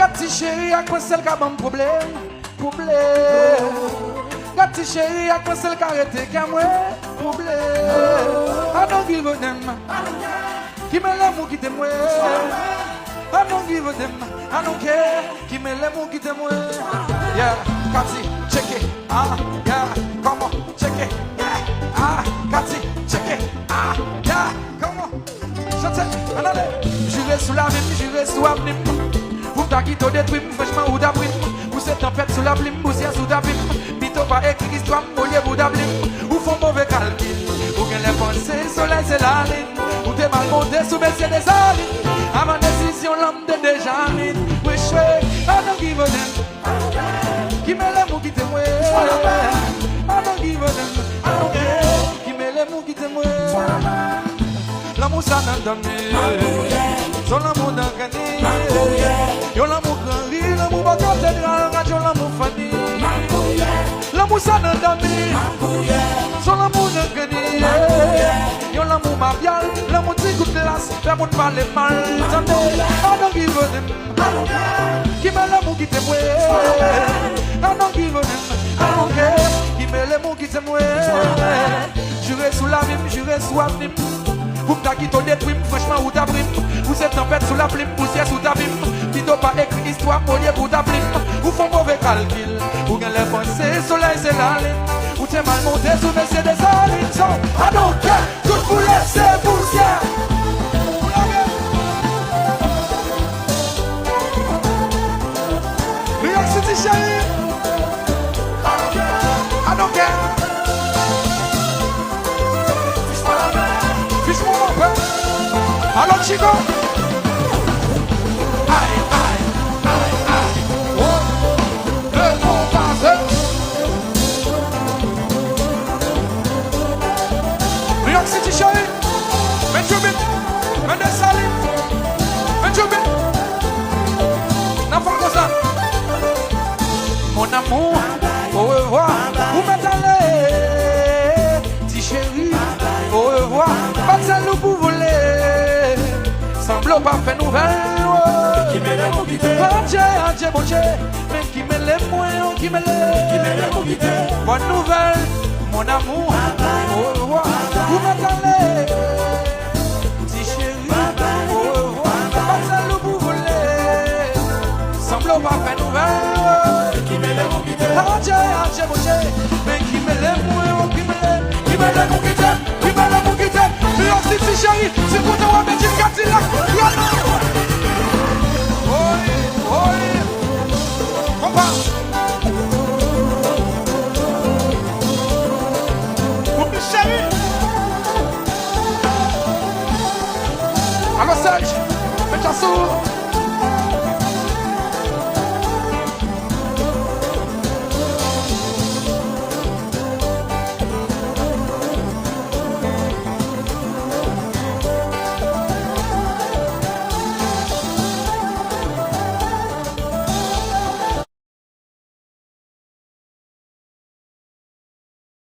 Gati chéri, à quoi c'est le cas bon problème? Gati chéri, à quoi c'est le cas arrêté qu'à moi? Problème. I don't give a damn. Qui me l'aime ou qui t'aime? I don't give a damn. I don't care. Qui me l'aime ou qui t'aime? Yeah, Gati, check it. Ah, yeah, come on, check it. Yeah, ah, Gati, check it. Ah, yeah, come on. Chante, allez. J'irai sous la mime, j'irai sous la mime. Vous t'acquittez détruit, franchement, ou d'abrim. Vous cette tempête sous la blim, vous sous d'abrim. Bito pas écrit histoire, mouillé, vous d'ablim. Vous font mauvais calcul. Vous gagnez les pensées, soleil, c'est la ligne. Vous t'es mal monté sous messieurs des alines. À ma décision, l'homme de déjà mine. Oui, je fais, I don't give a damn. Qui me l'aime ou qui t'aime? I don't give a damn. I don't care. Qui me l'aime ou qui t'aime? L'amour ça n'a donné. Son l'amour n'a gagné. Yo l'amour grand rire, l'amour pas cathédrale, radio l'amour famille. L'amour ça n'a donné. Son l'amour n'a gagné. Yo l'amour mabial, l'amour petit coup de glace, l'amour ne parle mal. Attendez, I don't give a damn. Qui met l'amour qui t'aime? I don't give a damn. I don't care. Qui met l'amour qui t'aime? J'irai sous la mime, j'irai sous la mime. Vous m'taquitez détruit, franchement, ou d'abrim. Vous êtes tempête sous la plume, poussière sous ta bim. Vito pas écrit histoire, mouillé pour ta blim. Vous font mauvais calcul. Vous gagnez les pensées, soleil c'est la ligne. Vous t'es mal monté sous messieurs des alines. So, I don't care, tout vous laissez poussière. New York City chérie. I don't care. Alors Chico. Aïe, aïe, aïe, aïe. Oh, le temps passe. New York City chérie. Mets tu bit. Mets des salines. Mets tu bit. N'a pas comme ça. Mon amour, au revoir. Vous m'attendez. Petit chéri, au revoir. Pas de salut pour voler. Semble pas faire nouvelle. Qui me l'aime ou qui t'aime? Adieu, mon Dieu. Mais qui me l'aime, moi, qui me l'aime? Qui me l'aime ou qui t'aime? Bonne nouvelle, mon amour. Au revoir. Vous m'attendez. Petit chéri. Au revoir. Pas de salut pour voler. Semble pas faire nouvelle. Qui me l'aime ou qui t'aime? Adieu, mon Dieu. Mais qui me l'aime, moi, qui me l'aime? Qui me l'aime ou qui t'aime? Qui me l'aime ou qui t'aime? New York City chérie, c'est pour toi, mais tu Cadillac.